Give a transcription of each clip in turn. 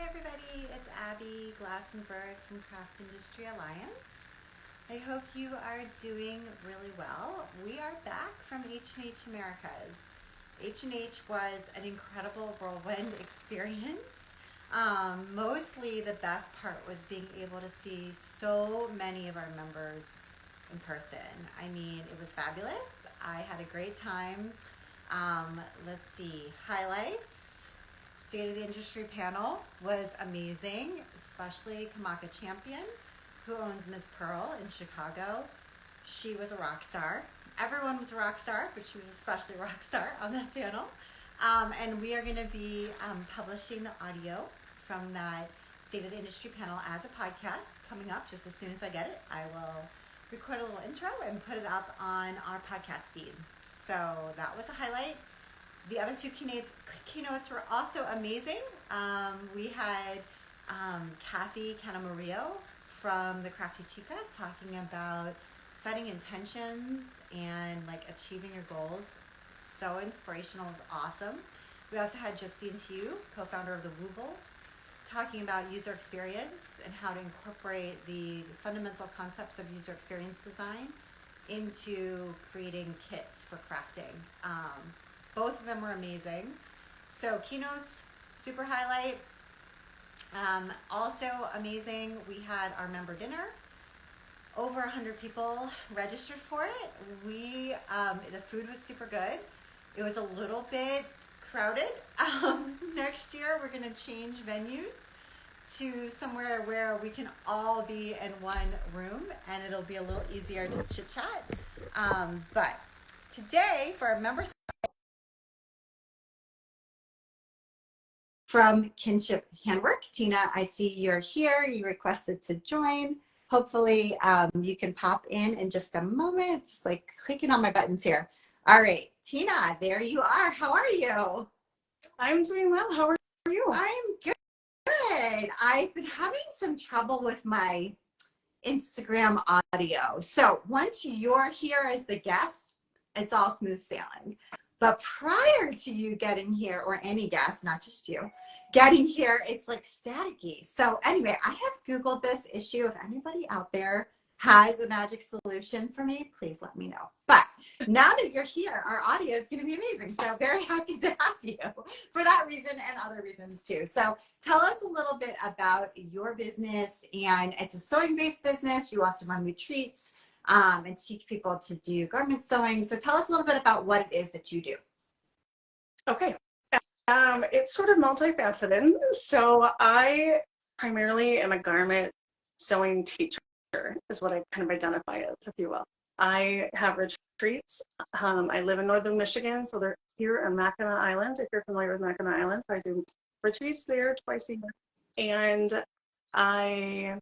Hi everybody, it's Abby Glassenberg from Craft Industry Alliance. I hope you are doing really well. We are back from H&H Americas. H&H was an incredible whirlwind experience. Mostly the best part was being able to see so many of our members in person. I mean, it was fabulous. I had a great time. Let's see, highlights. State of the Industry panel was amazing, especially Kamaka Champion, who owns Miss Pearl in Chicago. She was a rock star. Everyone was a rock star, but she was especially a rock star on that panel. And we are going to be publishing the audio from that State of the Industry panel as a podcast coming up just as soon as I get it. I will record a little intro and put it up on our podcast feed. So that was a highlight. The other two keynotes were also amazing. We had Kathy Canamarillo from the Crafty Chica talking about setting intentions and like achieving your goals. So inspirational. It's awesome. We also had Justine Tew, co-founder of the Woobles, talking about user experience and how to incorporate the fundamental concepts of user experience design into creating kits for crafting. Both of them were amazing. So keynotes, super highlight. Also amazing, we had our member dinner. Over 100 people registered for it. The food was super good. It was a little bit crowded. Next year we're going to change venues to somewhere where we can all be in one room and it'll be a little easier to chit chat. But today for our members from Kinship Handwork, Tina, I see you're here. You requested to join. Hopefully you can pop in just a moment, just like clicking on my buttons here. All right, Tina, there you are. How are you? I'm doing well. How are you? I'm good. I've been having some trouble with my Instagram audio. So once you're here as the guest, it's all smooth sailing. But prior to you getting here, or any guest, not just you, getting here, it's like staticky. So anyway, I have Googled this issue. If anybody out there has a magic solution for me, please let me know. But now that you're here, our audio is going to be amazing. So very happy to have you for that reason and other reasons too. So tell us a little bit about your business. And it's a sewing-based business. You also run retreats and teach people to do garment sewing. So tell us a little bit about what it is that you do. Okay. It's sort of multifaceted. So I primarily am a garment sewing teacher, is what I kind of identify as, if you will. I have retreats. I live in northern Michigan, so they're here on Mackinac Island, if you're familiar with Mackinac Island. So I do retreats there twice a year. And I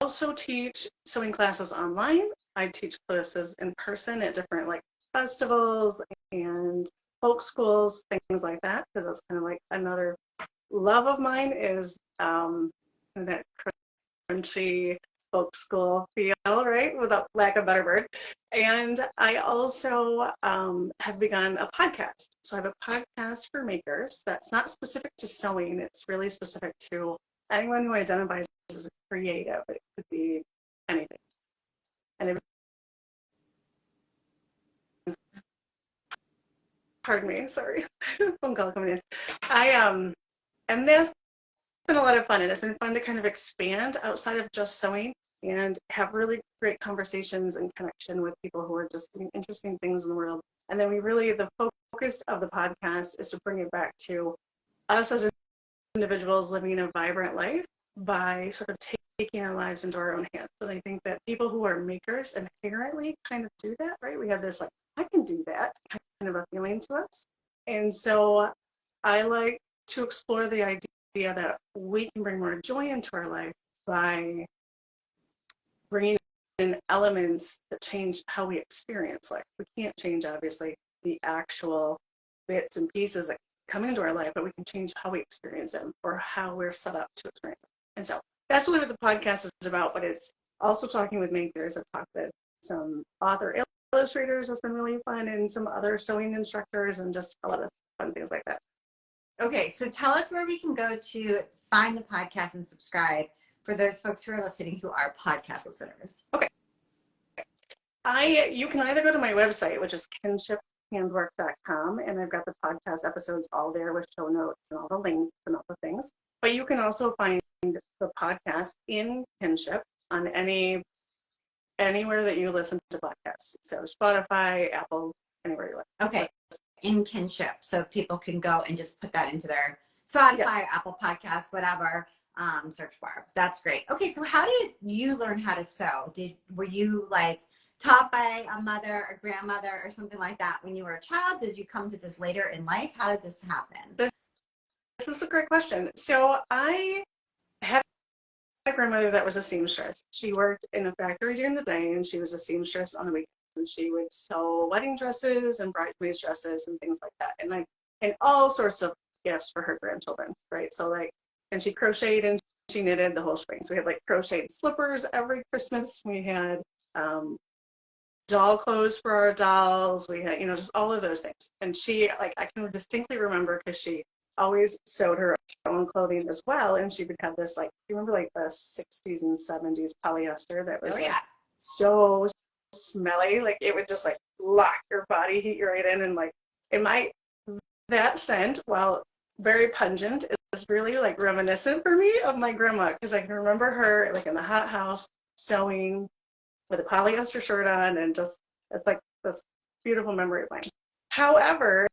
also teach sewing classes online. I teach classes in person at different like festivals and folk schools, things like that, because that's kind of like another love of mine is that crunchy folk school feel, right? Without lack of a better word. And I also have begun a podcast. So I have a podcast for makers that's not specific to sewing. It's really specific to anyone who identifies as a creative. It could be anything. And it, pardon me, sorry, phone call coming in. And that's been a lot of fun, and it's been fun to kind of expand outside of just sewing and have really great conversations and connection with people who are just doing interesting things in the world. And then the focus of the podcast is to bring it back to us as individuals living a vibrant life by sort of taking our lives into our own hands. And I think that people who are makers inherently kind of do that, right? We have this like, I can do that kind of a feeling to us. And so I like to explore the idea that we can bring more joy into our life by bringing in elements that change how we experience life. We can't change, obviously, the actual bits and pieces that come into our life, but we can change how we experience them or how we're set up to experience them. And so that's really what the podcast is about, but it's also talking with makers. I've talked with some author illustrators, that's been really fun, and some other sewing instructors, and just a lot of fun things like that. Okay, so tell us where we can go to find the podcast and subscribe for those folks who are listening who are podcast listeners. Okay. You can either go to my website, which is kinshiphandwork.com, and I've got the podcast episodes all there with show notes and all the links and all the things. But you can also find the podcast in Kinship on anywhere that you listen to podcasts. So Spotify, Apple, anywhere you like. Okay, in Kinship, so people can go and just put that into their Spotify, yeah, Apple Podcasts, whatever, search bar. That's great. Okay, so how did you learn how to sew? Were you like taught by a mother or grandmother or something like that when you were a child? Did you come to this later in life? How did this happen? This is a great question. So I had a grandmother that was a seamstress. She worked in a factory during the day, and she was a seamstress on the weekends. And she would sew wedding dresses and bridesmaids dresses and things like that, and all sorts of gifts for her grandchildren, right? So and she crocheted and she knitted the whole spring. So we had like crocheted slippers every Christmas. We had doll clothes for our dolls. We had, just all of those things. And she, I can distinctly remember because she always sewed her own clothing as well. And she would have this, do you remember the 60s and 70s polyester that was so smelly? It would just lock your body heat right in. And that scent, while very pungent, is really reminiscent for me of my grandma, because I can remember her in the hot house sewing with a polyester shirt on, and it's this beautiful memory of mine. However,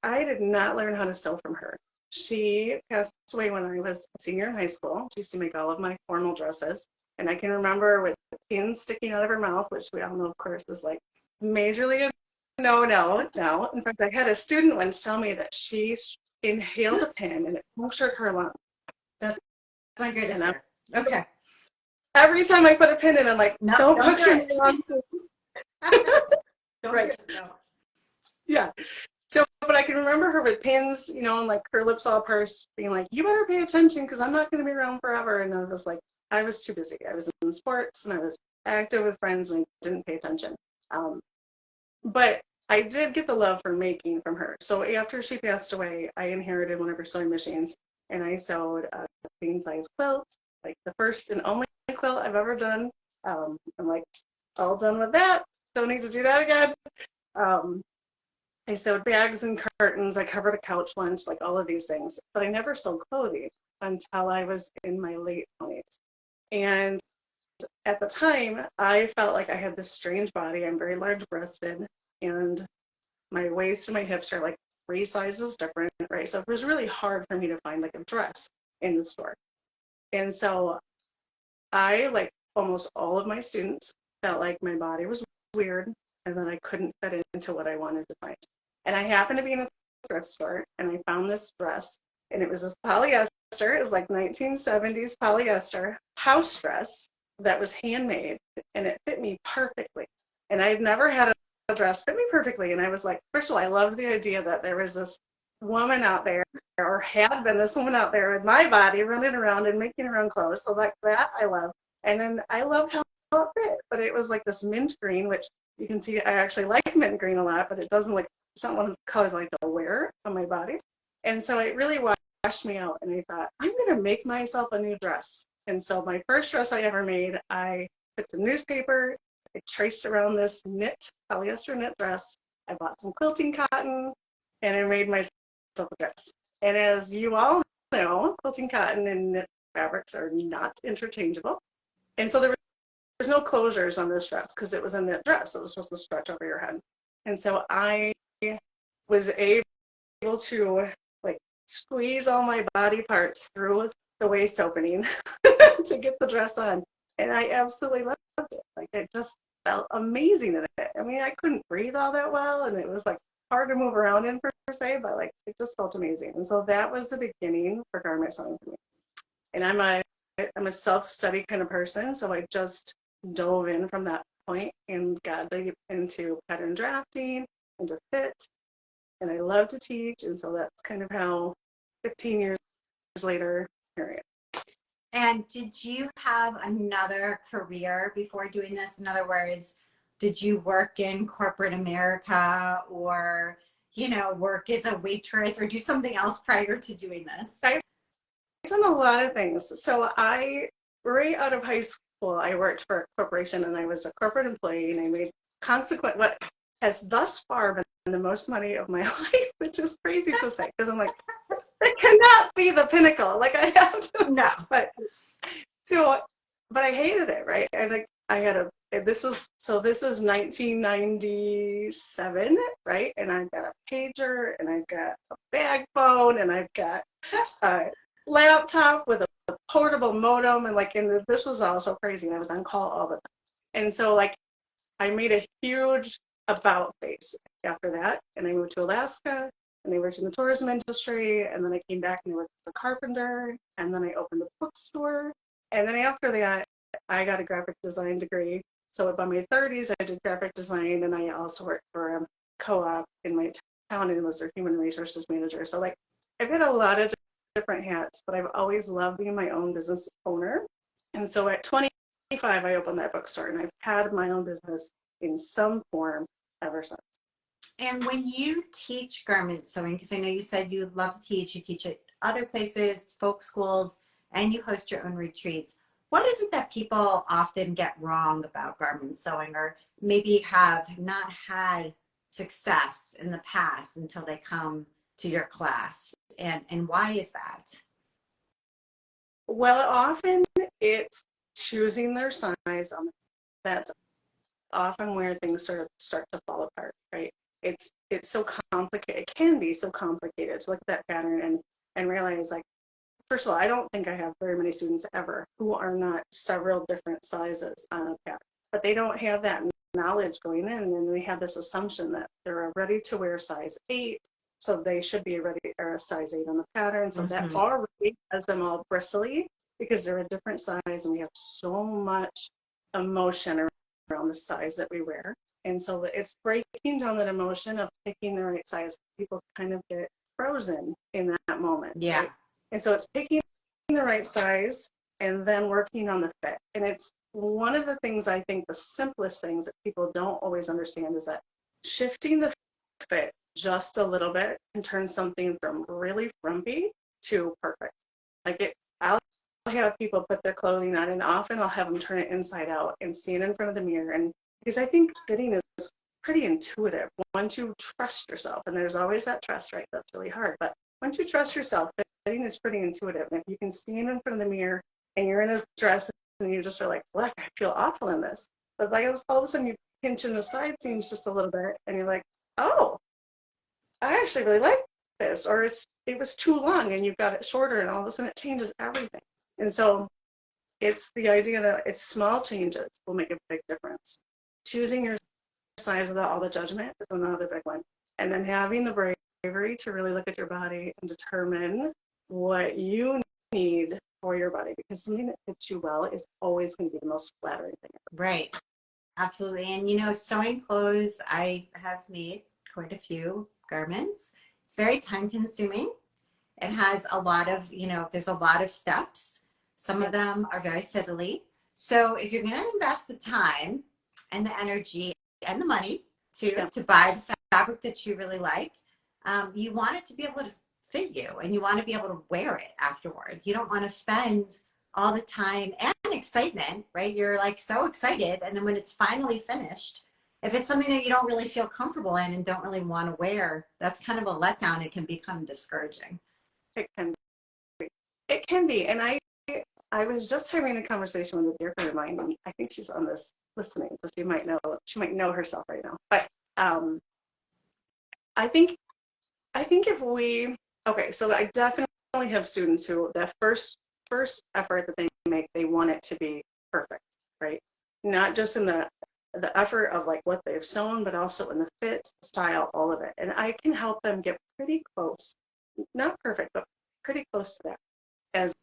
I did not learn how to sew from her. She passed away when I was a senior in high school. She used to make all of my formal dresses, and I can remember with pins sticking out of her mouth, which we all know, of course, is majorly a no. In fact, I had a student once tell me that she inhaled a pin and it punctured her lung. That's my greatest fear. Okay. Every time I put a pin in, I'm like, no, don't puncture me lung. Right. No. Yeah. So, but I can remember her with pins, and her lips all pursed, being like, you better pay attention because I'm not going to be around forever. And I was too busy. I was in sports and I was active with friends and I didn't pay attention. But I did get the love for making from her. So after she passed away, I inherited one of her sewing machines, and I sewed a queen size quilt, the first and only quilt I've ever done. I'm all done with that. Don't need to do that again. I sewed bags and curtains. I covered a couch once, all of these things. But I never sewed clothing until I was in my late 20s. And at the time, I felt like I had this strange body. I'm very large-breasted, and my waist and my hips are 3 sizes different, right? So it was really hard for me to find a dress in the store. And so I, almost all of my students, felt like my body was weird and that I couldn't fit into what I wanted to find. And I happened to be in a thrift store, and I found this dress, and it was this polyester. It was 1970s polyester house dress that was handmade, and it fit me perfectly. And I'd never had a dress fit me perfectly. And I was first of all, I loved the idea that there was this woman out there, or had been this woman out there with my body running around and making her own clothes. So that I love. And then I loved how it fit, but it was this mint green, which you can see I actually like mint green a lot, but it's not one of the colors I like to wear on my body. And so it really washed me out, and I thought, I'm going to make myself a new dress. And so my first dress I ever made, I took some newspaper, I traced around this polyester knit dress. I bought some quilting cotton, and I made myself a dress. And as you all know, quilting cotton and knit fabrics are not interchangeable. And so there was no closures on this dress because it was a knit dress. It was supposed to stretch over your head. And so I was able to squeeze all my body parts through the waist opening to get the dress on. And I absolutely loved it. It just felt amazing in it. I mean, I couldn't breathe all that well, and it was hard to move around in per se, but it just felt amazing. And so that was the beginning for garment sewing for me. And I'm a self-study kind of person, so I just dove in from that point and got into pattern drafting, into fit, and I love to teach, and so that's kind of how 15 years later, here I am. And did you have another career before doing this? In other words, did you work in corporate America, or work as a waitress or do something else prior to doing this? I've done a lot of things. So right out of high school, I worked for a corporation and I was a corporate employee and I made what has thus far been the most money of my life, which is crazy to say because I'm like, that cannot be the pinnacle. Like I have to, No. but so, but I hated it, right? I had this is 1997, right? And I've got a pager and I've got a bag phone and I've got a laptop with a portable modem and this was all so crazy and I was on call all the time. And so I made a huge about face after that and I moved to Alaska and I worked in the tourism industry and then I came back and I worked as a carpenter and then I opened a bookstore and then after that I got a graphic design degree. So by my 30s I did graphic design and I also worked for a co-op in my town and was their human resources manager. So I've had a lot of different hats, but I've always loved being my own business owner. And so at 25, I opened that bookstore, and I've had my own business in some form ever since. And when you teach garment sewing, because I know you said you love to teach, you teach at other places, folk schools, and you host your own retreats. What is it that people often get wrong about garment sewing or maybe have not had success in the past until they come to your class? And why is that? Well, often it's choosing their size. That's often where things sort of start to fall apart, right? It's so complicated. It can be so complicated to look at that pattern and realize first of all, I don't think I have very many students ever who are not several different sizes on a pattern, but they don't have that knowledge going in, and they have this assumption that they're a ready-to-wear size 8, so they should be a size 8 on the pattern. So that already has them all bristly because they're a different size, and we have so much emotion around the size that we wear. And so it's breaking down that emotion of picking the right size. People kind of get frozen in that moment. Yeah. Right? And so it's picking the right size and then working on the fit. And it's one of the things I think the simplest things that people don't always understand is that shifting the fit just a little bit can turn something from really frumpy to perfect. I'll have people put their clothing on and often I'll have them turn it inside out and stand in front of the mirror. And because I think fitting is pretty intuitive once you trust yourself. And there's always that trust, right? That's really hard. But once you trust yourself, fitting is pretty intuitive. And if you can stand in front of the mirror and you're in a dress and you just are like, look, I feel awful in this. But all of a sudden you pinch in the side seams just a little bit and you're like, oh, I actually really like this. Or it was too long and you've got it shorter and all of a sudden it changes everything. And so it's the idea that it's small changes will make a big difference. Choosing your size without all the judgment is another big one. And then having the bravery to really look at your body and determine what you need for your body, because something that fits you well is always going to be the most flattering thing ever. Right. Absolutely. And sewing clothes, I have made quite a few garments. It's very time consuming. It has a lot of, there's a lot of steps. Some of them are very fiddly. So if you're going to invest the time and the energy and the money to buy the fabric that you really like, you want it to be able to fit you and you want to be able to wear it afterward. You don't want to spend all the time and excitement, right? You're so excited. And then when it's finally finished, if it's something that you don't really feel comfortable in and don't really want to wear, that's kind of a letdown. It can become discouraging. It can be. It can be. And I was just having a conversation with a dear friend of mine, and I think she's on this listening, so she might know herself right now. But I think so I definitely have students who that first effort that they make, they want it to be perfect, right? Not just in the effort of what they've sewn, but also in the fit, style, all of it. And I can help them get pretty close, not perfect, but pretty close to that as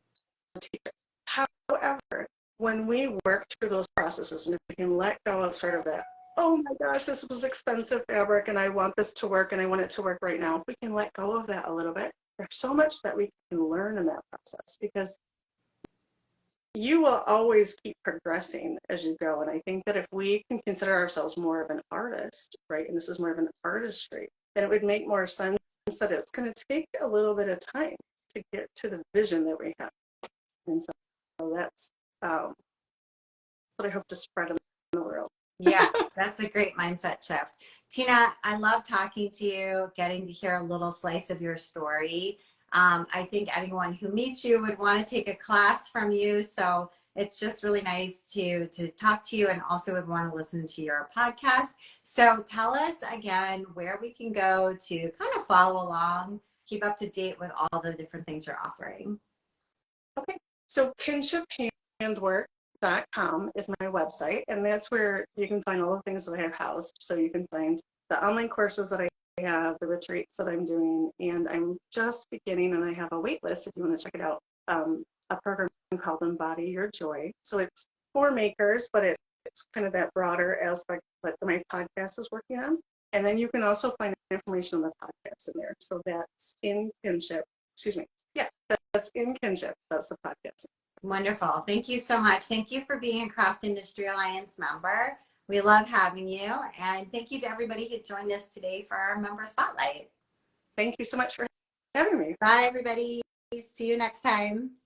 a teacher. However, when we work through those processes and if we can let go of sort of that, oh my gosh, this was expensive fabric and I want this to work and I want it to work right now, if we can let go of that a little bit, there's so much that we can learn in that process because you will always keep progressing as you go. And I think that if we can consider ourselves more of an artist, right, and this is more of an artistry, then it would make more sense that it's going to take a little bit of time to get to the vision that we have. And so that's what I hope to spread in the world. Yeah, that's a great mindset shift. Tina, I love talking to you, getting to hear a little slice of your story. I think anyone who meets you would want to take a class from you. So it's just really nice to talk to you, and also would want to listen to your podcast. So tell us again where we can go to kind of follow along, keep up to date with all the different things you're offering. Okay, so kinshiphandwork.com is my website, and that's where you can find all the things that I have housed. So you can find the online courses that I have, the retreats that I'm doing, and I'm just beginning, and I have a wait list if you want to check it out, a program called Embody Your Joy. So it's for makers, but it's kind of that broader aspect that my podcast is working on. And then you can also find information on the podcast in there. So that's in Kinship, excuse me. Yeah, that's in Kinship. That's the podcast. Wonderful. Thank you so much. Thank you for being a Craft Industry Alliance member. We love having you. And thank you to everybody who joined us today for our member spotlight. Thank you so much for having me. Bye, everybody. See you next time.